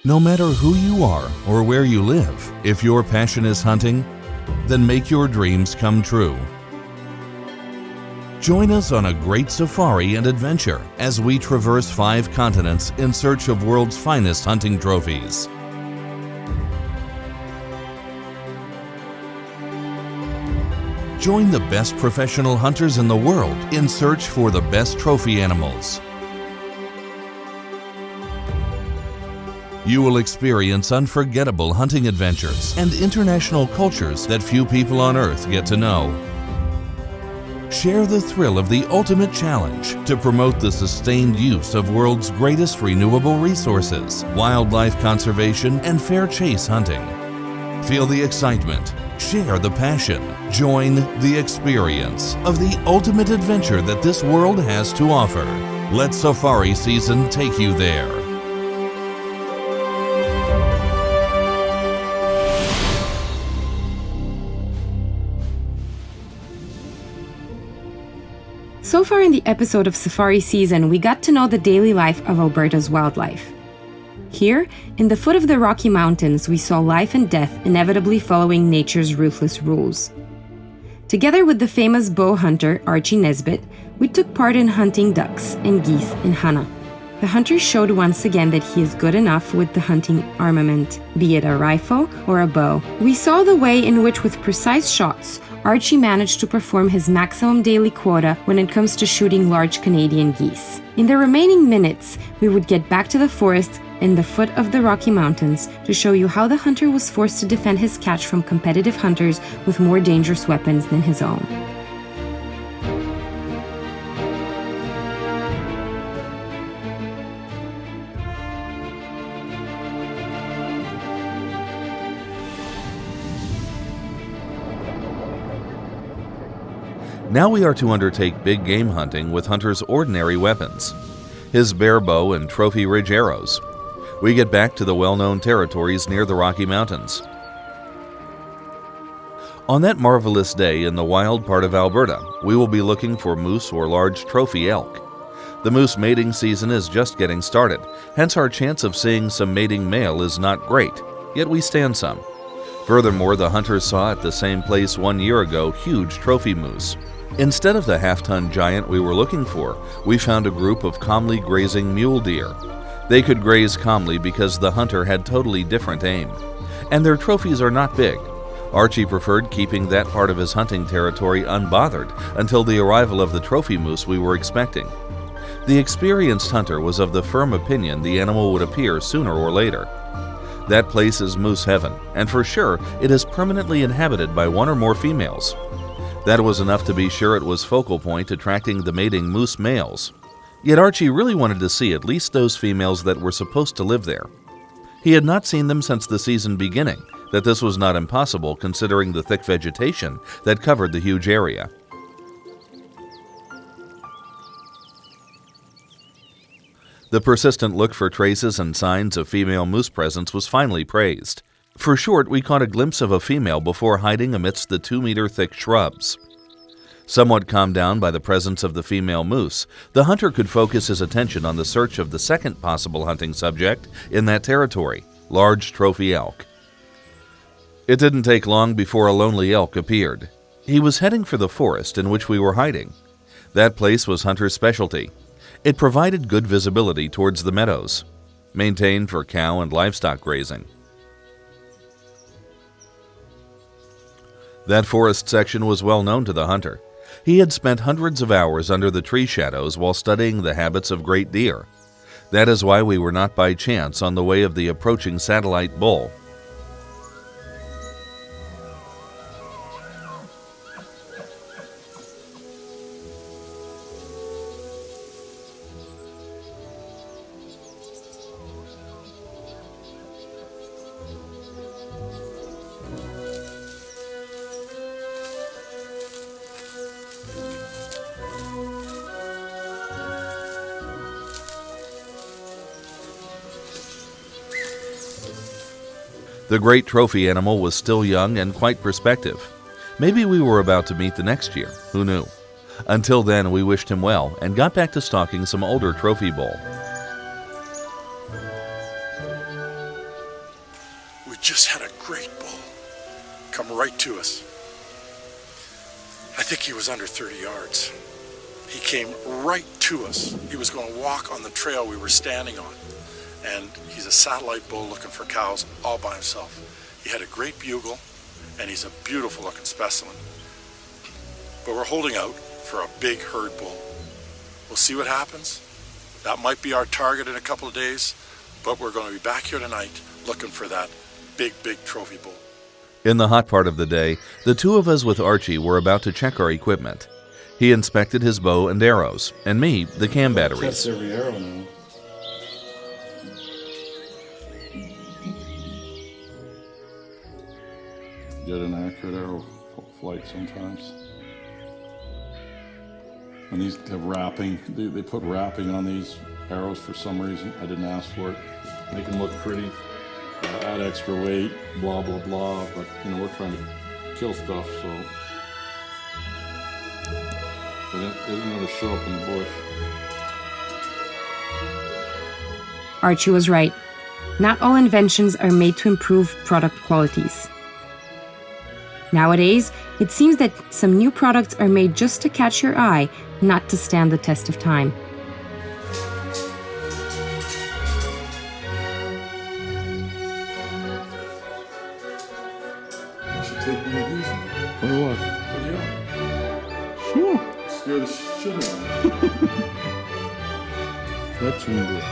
No matter who you are or where you live, if your passion is hunting, then make your dreams come true. Join us on a great safari and adventure as we traverse 5 continents in search of world's finest hunting trophies. Join the best professional hunters in the world in search for the best trophy animals. You will experience unforgettable hunting adventures and international cultures that few people on Earth get to know. Share the thrill of the ultimate challenge to promote the sustained use of world's greatest renewable resources, wildlife conservation, and fair chase hunting. Feel the excitement, share the passion, join the experience of the ultimate adventure that this world has to offer. Let safari season take you there. So far in the episode of Safari Season, we got to know the daily life of Alberta's wildlife. Here, in the foot of the Rocky Mountains, we saw life and death inevitably following nature's ruthless rules. Together with the famous bow hunter Archie Nesbitt, we took part in hunting ducks and geese in Hana. The hunter showed once again that he is good enough with the hunting armament, be it a rifle or a bow. We saw the way in which, with precise shots, Archie managed to perform his maximum daily quota when it comes to shooting large Canadian geese. In the remaining minutes, we would get back to the forest in the foot of the Rocky Mountains to show you how the hunter was forced to defend his catch from competitive hunters with more dangerous weapons than his own. Now we are to undertake big game hunting with Hunter's ordinary weapons, his bear bow and Trophy Ridge arrows. We get back to the well-known territories near the Rocky Mountains. On that marvelous day in the wild part of Alberta, we will be looking for moose or large trophy elk. The moose mating season is just getting started, hence our chance of seeing some mating male is not great, yet we stand some. Furthermore, the hunters saw at the same place 1 year ago huge trophy moose. Instead of the half-ton giant we were looking for, we found a group of calmly grazing mule deer. They could graze calmly because the hunter had totally different aim. And their trophies are not big. Archie preferred keeping that part of his hunting territory unbothered until the arrival of the trophy moose we were expecting. The experienced hunter was of the firm opinion the animal would appear sooner or later. That place is moose heaven, and for sure it is permanently inhabited by one or more females. That was enough to be sure it was focal point attracting the mating moose males. Yet Archie really wanted to see at least those females that were supposed to live there. He had not seen them since the season beginning, that this was not impossible considering the thick vegetation that covered the huge area. The persistent look for traces and signs of female moose presence was finally praised. For short, we caught a glimpse of a female before hiding amidst the 2-meter-thick shrubs. Somewhat calmed down by the presence of the female moose, the hunter could focus his attention on the search of the second possible hunting subject in that territory, large trophy elk. It didn't take long before a lonely elk appeared. He was heading for the forest in which we were hiding. That place was Hunter's specialty. It provided good visibility towards the meadows, maintained for cow and livestock grazing. That forest section was well known to the hunter. He had spent hundreds of hours under the tree shadows while studying the habits of great deer. That is why we were not by chance on the way of the approaching satellite bull. The great trophy animal was still young and quite prospective. Maybe we were about to meet the next year, who knew? Until then, we wished him well and got back to stalking some older trophy bull. just had a great bull come right to us. I think he was under 30 yards. He came right to us. He was going to walk on the trail we were standing on. And he's a satellite bull looking for cows all by himself. He had a great bugle, and he's a beautiful looking specimen. But we're holding out for a big herd bull. We'll see what happens. That might be our target in a couple of days, but we're going to be back here tonight looking for that big trophy bull. In the hot part of the day, the two of us with Archie were about to check our equipment. He inspected his bow and arrows, and me, the cam batteries. Test every arrow now. Get an accurate arrow flight sometimes. And these have wrapping. They put wrapping on these arrows for some reason. I didn't ask for it. Make them look pretty. Add extra weight, blah, blah, blah. But, you know, we're trying to kill stuff, so it isn't going to show up in the bush. Archie was right. Not all inventions are made to improve product qualities. Nowadays, it seems that some new products are made just to catch your eye, not to stand the test of time. You should take one of these. Or what? Yeah. Sure. Scare the shit out of me. That's good.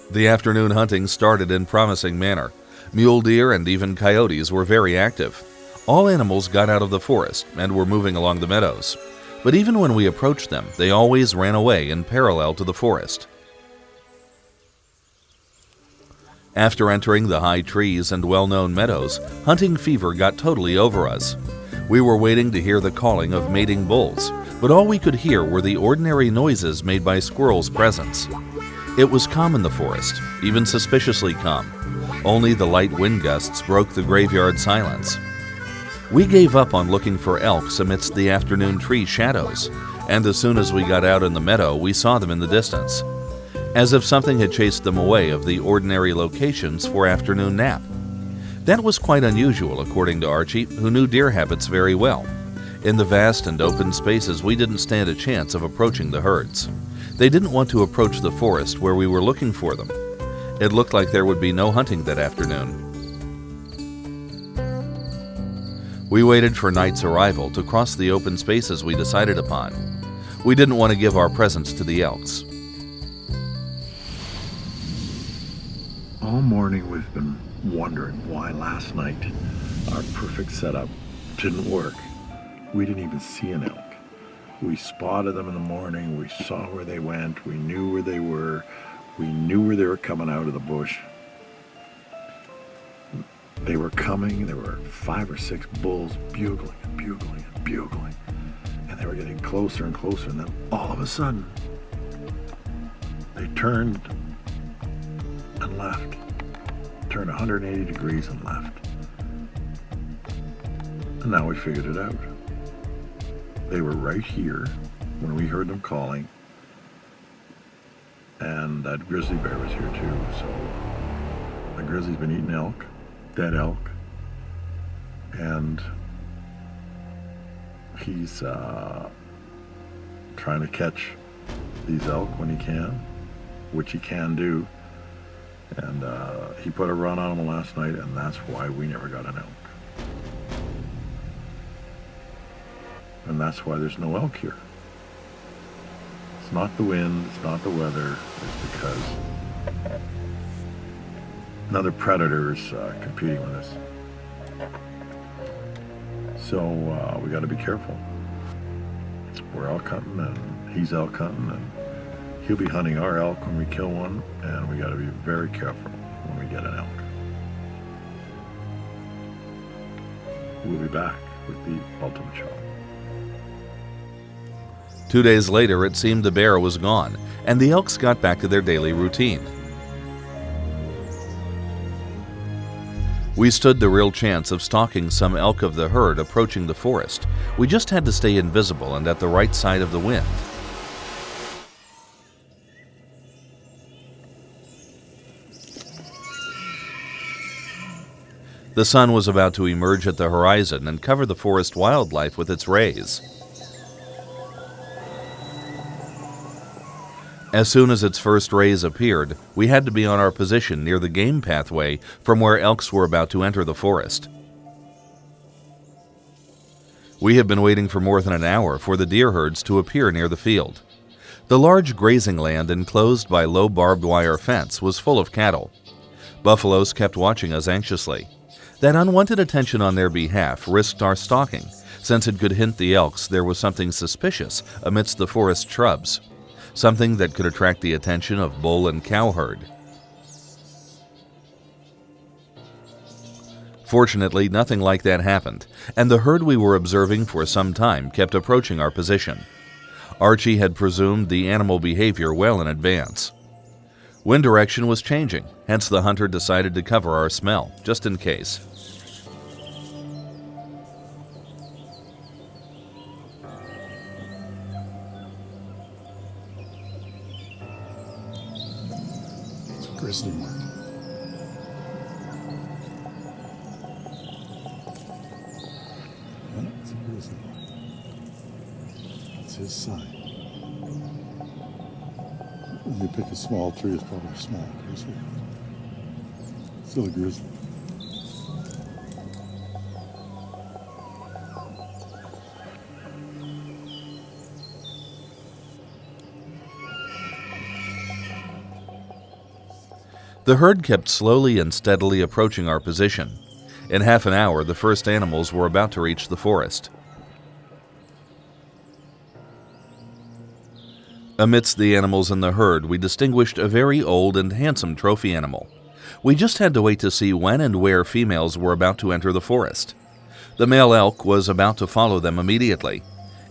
The afternoon hunting started in promising manner. Mule deer and even coyotes were very active. All animals got out of the forest and were moving along the meadows. But even when we approached them, they always ran away in parallel to the forest. After entering the high trees and well-known meadows, hunting fever got totally over us. We were waiting to hear the calling of mating bulls, but all we could hear were the ordinary noises made by squirrels' presence. It was calm in the forest, even suspiciously calm. Only the light wind gusts broke the graveyard silence. We gave up on looking for elks amidst the afternoon tree shadows, and as soon as we got out in the meadow, we saw them in the distance, as if something had chased them away of the ordinary locations for afternoon nap. That was quite unusual, according to Archie, who knew deer habits very well. In the vast and open spaces, we didn't stand a chance of approaching the herds. They didn't want to approach the forest where we were looking for them. It looked like there would be no hunting that afternoon. We waited for night's arrival to cross the open spaces we decided upon. We didn't want to give our presents to the elks. All morning we've been wondering why last night our perfect setup didn't work. We didn't even see an elk. We spotted them in the morning, we saw where they went, we knew where they were, we knew where they were coming out of the bush. They were coming, there were 5 or 6 bulls bugling and bugling and bugling, and they were getting closer and closer, and then all of a sudden, they turned and left, turned 180 degrees and left. And now we figured it out. They were right here when we heard them calling, and that grizzly bear was here too. So the grizzly's been eating elk, dead elk, and he's trying to catch these elk when he can, which he can do. And he put a run on them last night, and that's why we never got an elk. And that's why there's no elk here. It's not the wind, it's not the weather, it's because another predator is competing with us. So we got to be careful. We're elk hunting, and he's elk hunting, and he'll be hunting our elk when we kill one, and we got to be very careful. when we get an elk. We'll be back with the ultimate shot. 2 days later, it seemed the bear was gone, and the elks got back to their daily routine. We stood the real chance of stalking some elk of the herd approaching the forest. We just had to stay invisible and at the right side of the wind. The sun was about to emerge at the horizon and cover the forest wildlife with its rays. As soon as its first rays appeared, we had to be on our position near the game pathway from where elks were about to enter the forest. We have been waiting for more than an hour for the deer herds to appear near the field. The large grazing land enclosed by low barbed wire fence was full of cattle. Buffaloes kept watching us anxiously. That unwanted attention on their behalf risked our stalking, since it could hint the elks there was something suspicious amidst the forest shrubs, something that could attract the attention of bull and cow herd. Fortunately, nothing like that happened, and the herd we were observing for some time kept approaching our position. Archie had presumed the animal behavior well in advance. Wind direction was changing, hence the hunter decided to cover our smell, just in case. Grizzly mark. Yeah, it's a grizzly mark. It's his sign. When you pick a small tree, it's probably a small grizzly. Still a grizzly. The herd kept slowly and steadily approaching our position. In half an hour, the first animals were about to reach the forest. Amidst the animals in the herd, we distinguished a very old and handsome trophy animal. We just had to wait to see when and where females were about to enter the forest. The male elk was about to follow them immediately.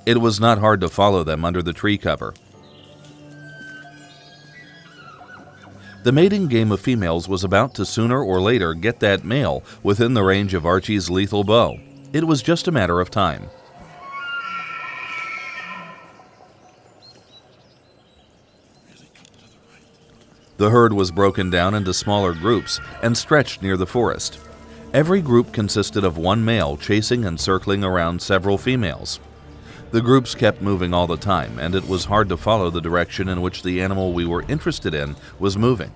It was not hard to follow them under the tree cover. The mating game of females was about to sooner or later get that male within the range of Archie's lethal bow. It was just a matter of time. The herd was broken down into smaller groups and stretched near the forest. Every group consisted of one male chasing and circling around several females. The groups kept moving all the time, and it was hard to follow the direction in which the animal we were interested in was moving.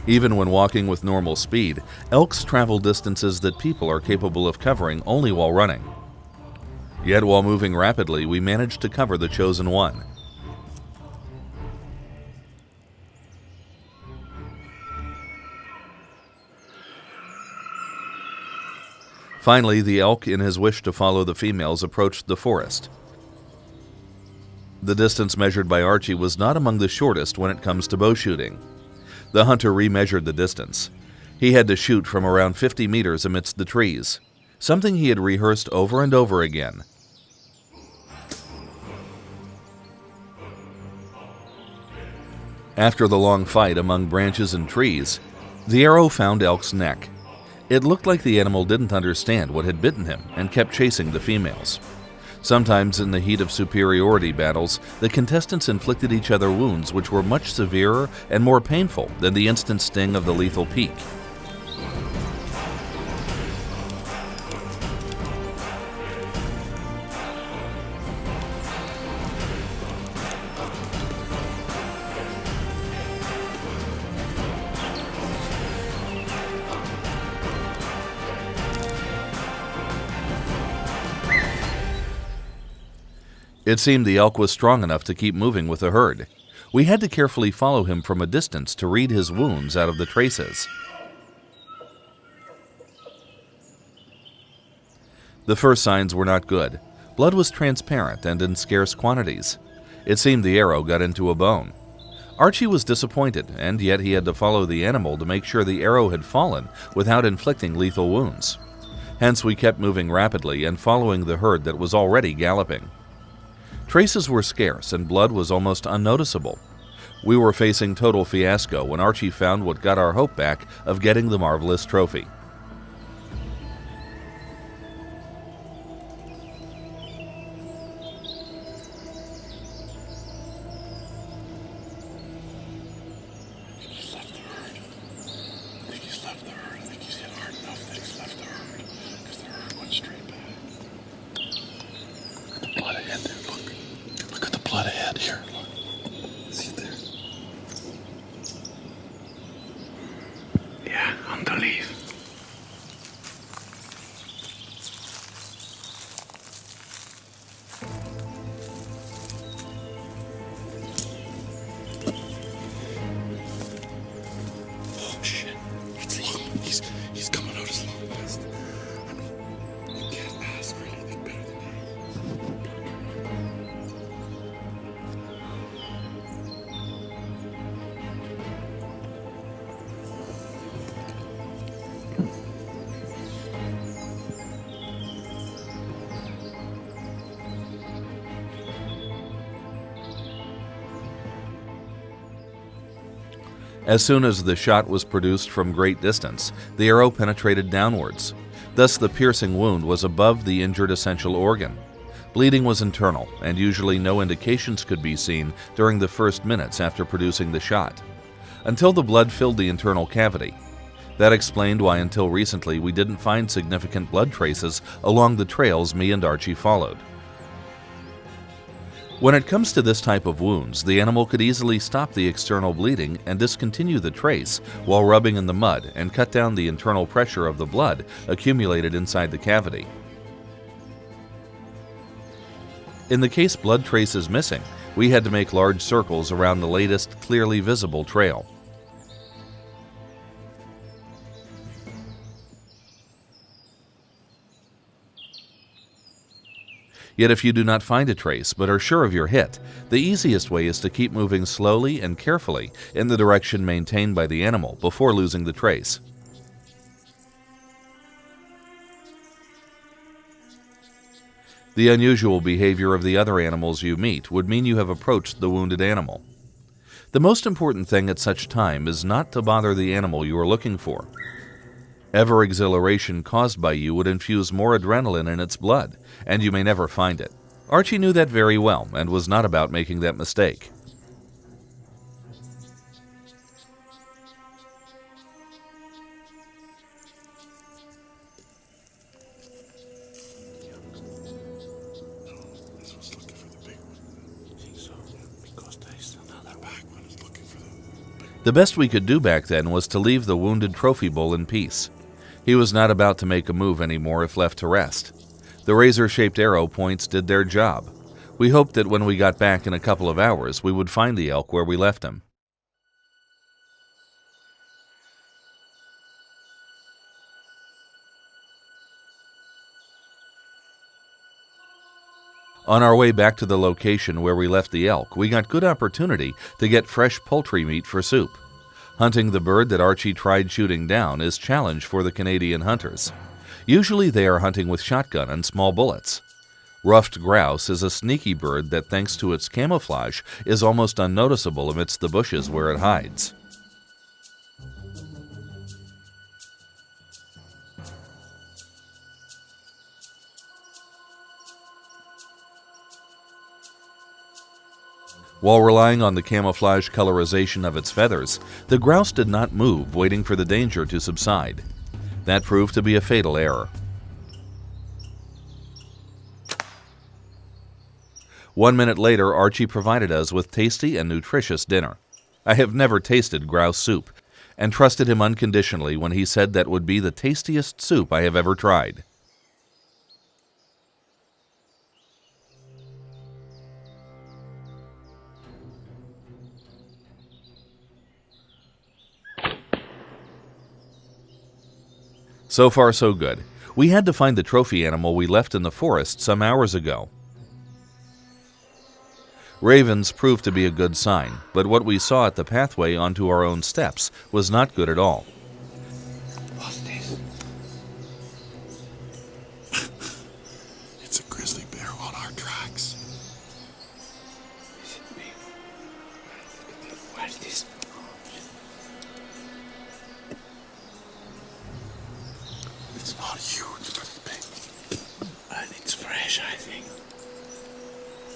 Even when walking with normal speed, elks travel distances that people are capable of covering only while running. Yet while moving rapidly, we managed to cover the chosen one. Finally, the elk, in his wish to follow the females, approached the forest. The distance measured by Archie was not among the shortest when it comes to bow shooting. The hunter remeasured the distance. He had to shoot from around 50 meters amidst the trees, something he had rehearsed over and over again. After the long fight among branches and trees, the arrow found Elk's neck. It looked like the animal didn't understand what had bitten him and kept chasing the females. Sometimes in the heat of superiority battles, the contestants inflicted each other wounds which were much severer and more painful than the instant sting of the lethal peak. It seemed the elk was strong enough to keep moving with the herd. We had to carefully follow him from a distance to read his wounds out of the traces. The first signs were not good. Blood was transparent and in scarce quantities. It seemed the arrow got into a bone. Archie was disappointed, and yet he had to follow the animal to make sure the arrow had fallen without inflicting lethal wounds. Hence we kept moving rapidly and following the herd that was already galloping. Traces were scarce and blood was almost unnoticeable. We were facing total fiasco when Archie found what got our hope back of getting the marvelous trophy. Blood ahead here. Look. See it there? Yeah, on the leaf. Oh shit. It's long. He's coming out as long as. I mean, you can't ask for anything better than that. As soon as the shot was produced from great distance, the arrow penetrated downwards. Thus the piercing wound was above the injured essential organ. Bleeding was internal, and usually no indications could be seen during the first minutes after producing the shot, until the blood filled the internal cavity. That explained why until recently we didn't find significant blood traces along the trails me and Archie followed. When it comes to this type of wounds, the animal could easily stop the external bleeding and discontinue the trace while rubbing in the mud and cut down the internal pressure of the blood accumulated inside the cavity. In the case blood trace is missing, we had to make large circles around the latest clearly visible trail. Yet if you do not find a trace but are sure of your hit, the easiest way is to keep moving slowly and carefully in the direction maintained by the animal before losing the trace. The unusual behavior of the other animals you meet would mean you have approached the wounded animal. The most important thing at such time is not to bother the animal you are looking for. Exhilaration caused by you would infuse more adrenaline in its blood, and you may never find it. Archie knew that very well and was not about making that mistake. The best we could do back then was to leave the wounded trophy bull in peace. He was not about to make a move anymore if left to rest. The razor-shaped arrow points did their job. We hoped that when we got back in a couple of hours, we would find the elk where we left him. On our way back to the location where we left the elk, we got good opportunity to get fresh poultry meat for soup. Hunting the bird that Archie tried shooting down is challenge for the Canadian hunters. Usually they are hunting with shotgun and small bullets. Ruffed grouse is a sneaky bird that, thanks to its camouflage, is almost unnoticeable amidst the bushes where it hides. While relying on the camouflage colorization of its feathers, the grouse did not move, waiting for the danger to subside. That proved to be a fatal error. 1 minute later, Archie provided us with tasty and nutritious dinner. I have never tasted grouse soup, and trusted him unconditionally when he said that would be the tastiest soup I have ever tried. So far, so good. We had to find the trophy animal we left in the forest some hours ago. Ravens proved to be a good sign, but what we saw at the pathway onto our own steps was not good at all. What's this? It's a grizzly bear on our tracks. Is it big? Look at this. What is this? It's not huge, but it's big. And it's fresh, I think.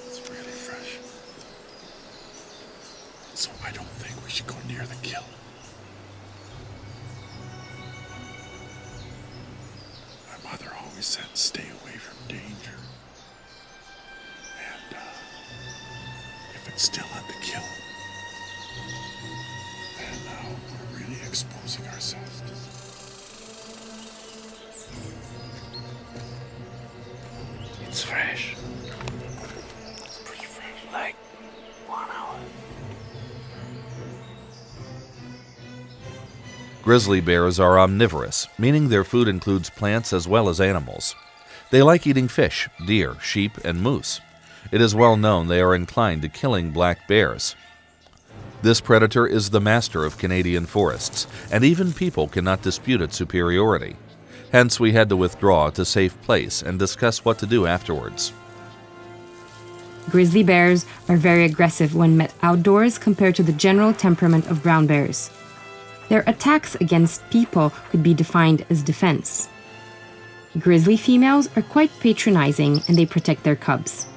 It's really fresh. So I don't think we should go near the kill. My mother always said stay away from danger. And if it's still at the kill, then we're really exposing ourselves to It's fresh. it's pretty fresh. Like 1 hour. Grizzly bears are omnivorous, meaning their food includes plants as well as animals. They like eating fish, deer, sheep, and moose. It is well known they are inclined to killing black bears. This predator is the master of Canadian forests, and even people cannot dispute its superiority. Hence, we had to withdraw to a safe place and discuss what to do afterwards. Grizzly bears are very aggressive when met outdoors compared to the general temperament of brown bears. Their attacks against people could be defined as defense. Grizzly females are quite patronizing and they protect their cubs.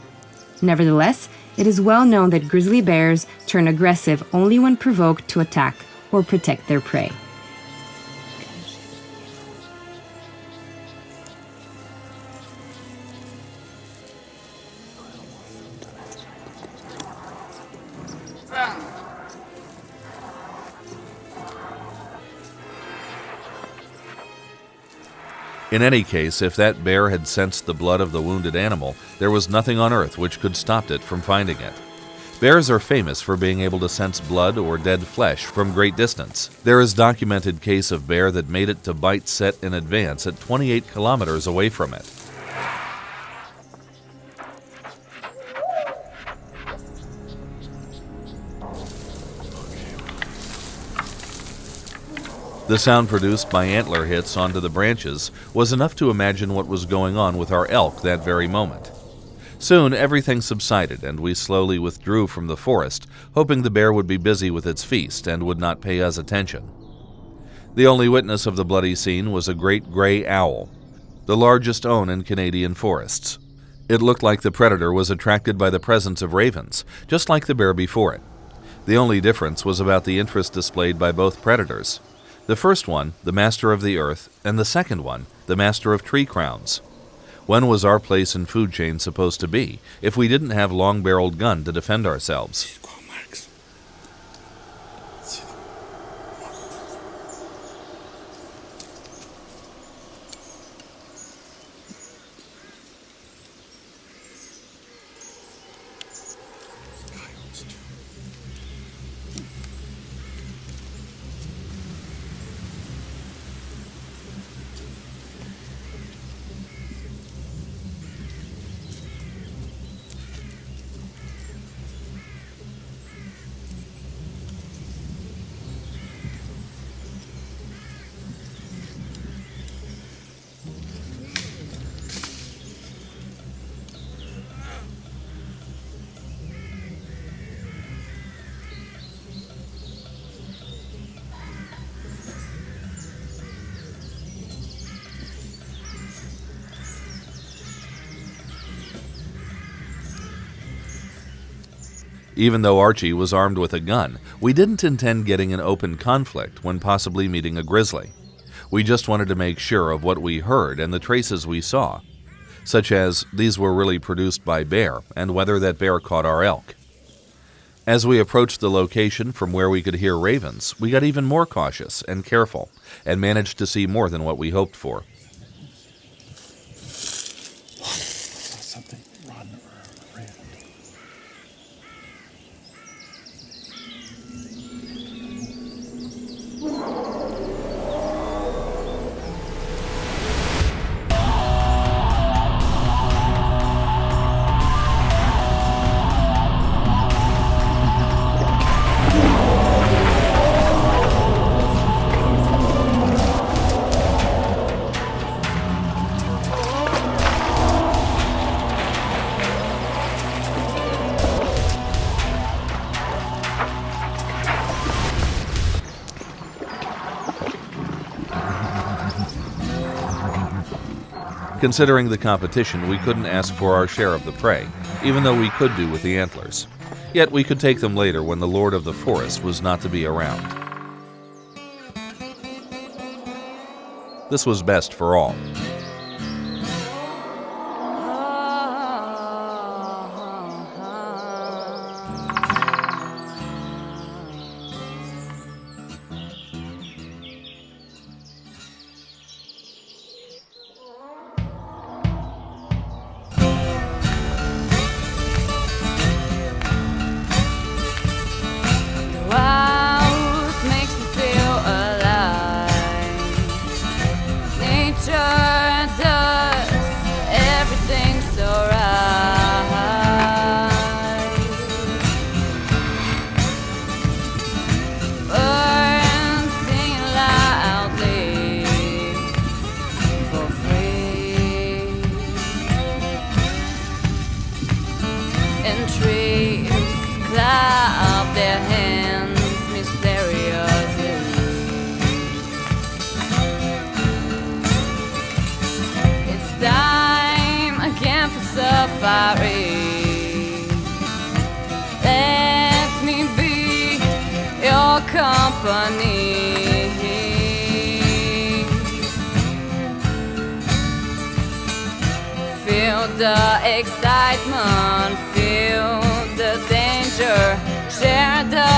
Nevertheless, it is well known that grizzly bears turn aggressive only when provoked to attack or protect their prey. In any case, if that bear had sensed the blood of the wounded animal, there was nothing on earth which could stop it from finding it. Bears are famous for being able to sense blood or dead flesh from great distance. There is documented case of bear that made it to bite set in advance at 28 kilometers away from it. The sound produced by antler hits onto the branches was enough to imagine what was going on with our elk that very moment. Soon everything subsided and we slowly withdrew from the forest, hoping the bear would be busy with its feast and would not pay us attention. The only witness of the bloody scene was a great gray owl, the largest known in Canadian forests. It looked like the predator was attracted by the presence of ravens, just like the bear before it. The only difference was about the interest displayed by both predators. The first one, the master of the earth, and the second one, the master of tree crowns. When was our place in food chain supposed to be if we didn't have long-barreled gun to defend ourselves? Even though Archie was armed with a gun, we didn't intend getting in open conflict when possibly meeting a grizzly. We just wanted to make sure of what we heard and the traces we saw, such as these were really produced by bear and whether that bear caught our elk. As we approached the location from where we could hear ravens, we got even more cautious and careful and managed to see more than what we hoped for. Something run or raven. Considering the competition, we couldn't ask for our share of the prey, even though we could do with the antlers. Yet we could take them later when the Lord of the Forest was not to be around. This was best for all. Let me be your company. Feel the excitement, feel the danger, share the